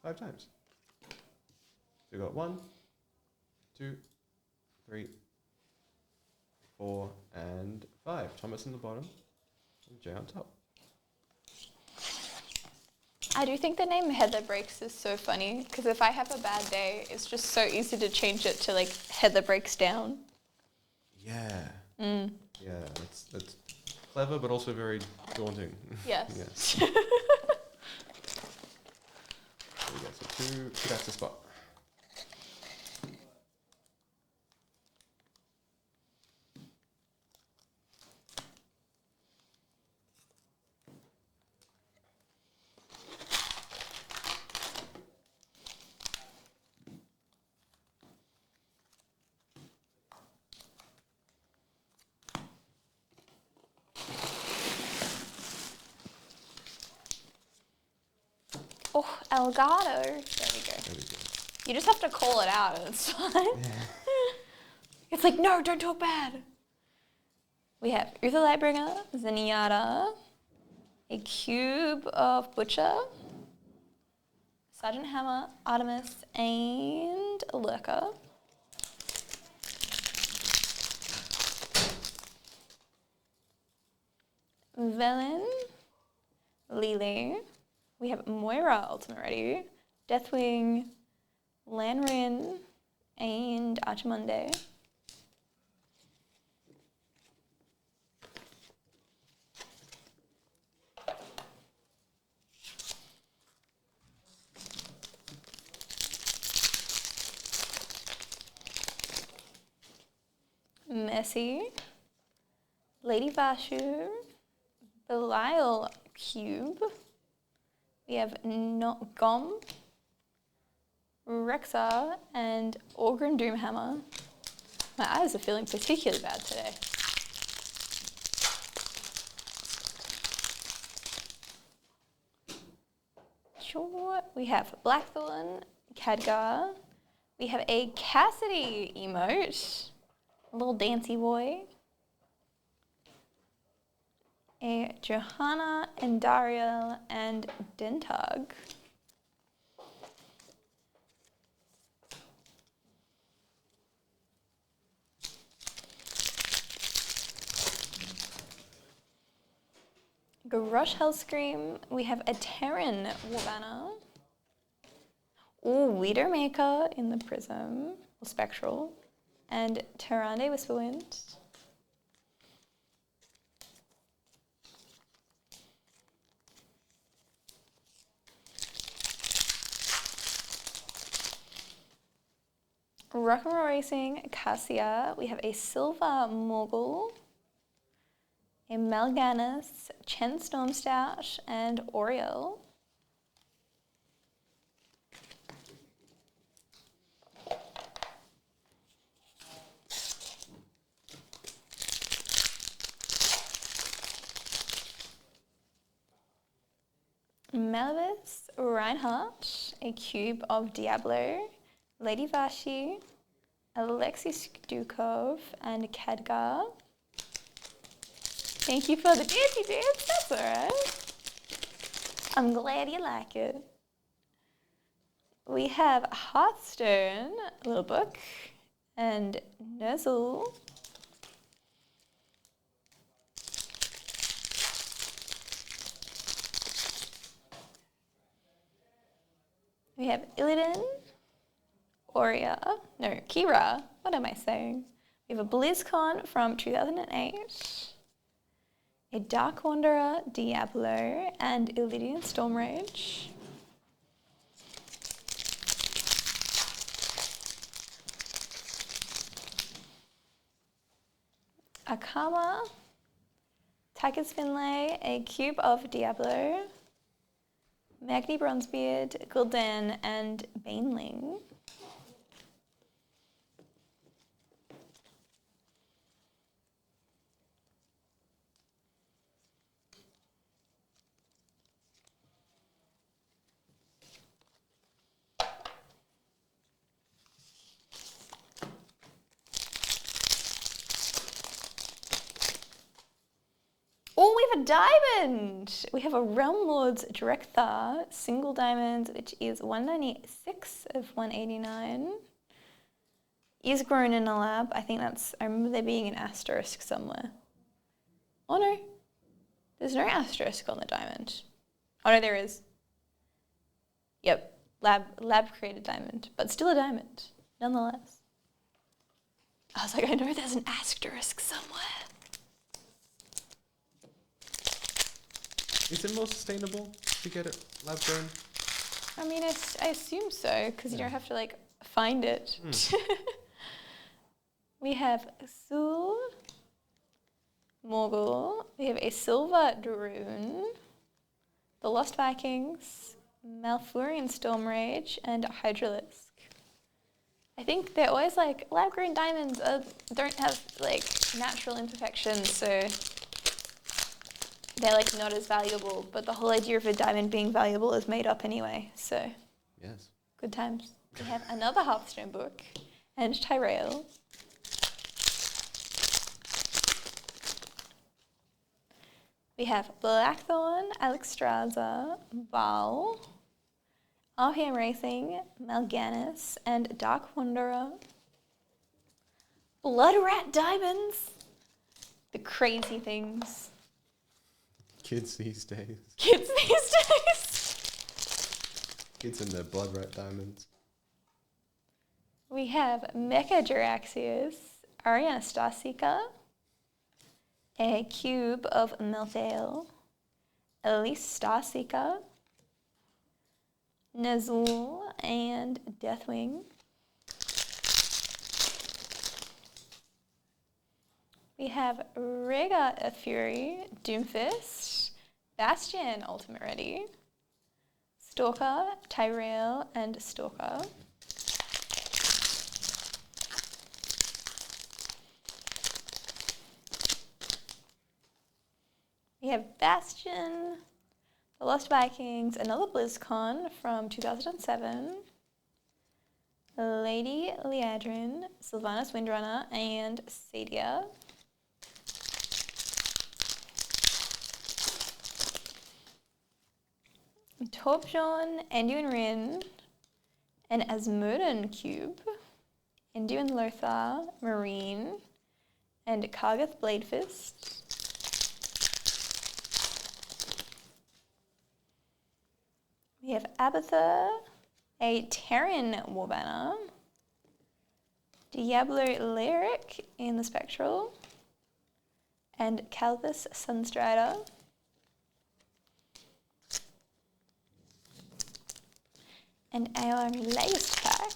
5 times. So we got 1, 2, 3, 4, and 5. Thomas in the bottom, and Jay on top. I do think the name Heather Breaks is so funny because if I have a bad day, it's just so easy to change it to like Heather Breaks Down. Yeah. Yeah, that's clever, but also very daunting. Yes. Yes. There we go. So 2, that's the spot. Oh, Elgato. There we go. There we go. You just have to call it out and it's fine. Yeah. It's like, no, don't talk bad. We have Uther Lightbringer, Zenyatta, a cube of Butcher, Sergeant Hammer, Artemis, and a Lurker. Velen, Lily. We have Moira Ultimate Ready, Deathwing, Lanrin, and Archimonde. Messi, Lady Vashu, Belial Cube. We have Gom, Rexa, and Orgrim Doomhammer. My eyes are feeling particularly bad today. Sure. We have Blackthorn, Khadgar. We have a Cassidy emote, a little dancy boy. A Johanna, Endariel, and Dentag. Garrosh Hellscream. We have a Terran Warbanner. Ooh, Widowmaker in the Prism, or Spectral. And Tyrande Whisperwind. Rock'n'Roll Racing, Cassia. We have a Silver Morgul, a Mal'Ganis, Chen Stormstout, and Oriel. Malvis, Reinhardt, a cube of Diablo, Lady Vashi, Alexei Dukov, and Khadgar. Thank you for the dancey dance, that's alright. I'm glad you like it. We have Hearthstone, little book, and Nuzzle. We have Illidan, Kira, what am I saying? We have a BlizzCon from 2008, a Dark Wanderer, Diablo, and Illidian Stormrage. Akama, Tychus Finlay, a cube of Diablo, Magni Bronzebeard, Gul'dan, and Baneling. Oh, we we have a diamond. We have a Realm Lords Drekthar, single diamond, which is 196 of 189. Is grown in a lab. I remember there being an asterisk somewhere. Oh no, there's no asterisk on the diamond. Oh no, there is. Yep, lab created diamond, but still a diamond, nonetheless. I was like, I know there's an asterisk somewhere. Is it more sustainable to get it lab grown? I mean, I assume so, because you don't have to like find it. We have Sul Morgul. We have a Silver Dragoon, the Lost Vikings, Malfurion Stormrage, and Hydralisk. I think they're always like, lab-grown diamonds don't have like natural imperfections, so they're like not as valuable. But the whole idea of a diamond being valuable is made up anyway, so yes, good times. We have another Hearthstone book, and Tyrell. We have Blackthorn, Alexstrasza, Val, RPM Racing, Mal'Ganis, and Dark Wanderer. Blood Rat Diamonds. The crazy things. kids these days. Kids these days. Kids and their blood rat diamonds. We have Mecha Jaraxius, Ariana Starsika, a cube of Meltail, Elise Starseeker, Nazul, and Deathwing. We have Rhaegar of Fury, Doomfist, Bastion Ultimate Ready, Stalker, Tyrell, and Stalker. We have Bastion, The Lost Vikings, another BlizzCon from 2007, Lady Liadrin, Sylvanas Windrunner, and Sadia. Torbjorn, Anduin Wrynn, an Asmodean Cube, Anduin Lothar, Marine, and Kargath Bladefist. We have Abathur, a Terran Warbanner, Diablo Lyric in the Spectral, and Calvus Sunstrider. And our latest pack,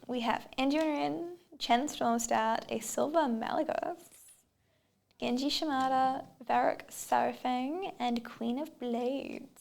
we have Anduin Wrynn, Chen Stormstout, a Silver Malagos, Genji Shimada, Varrock Sarafang, and Queen of Blades.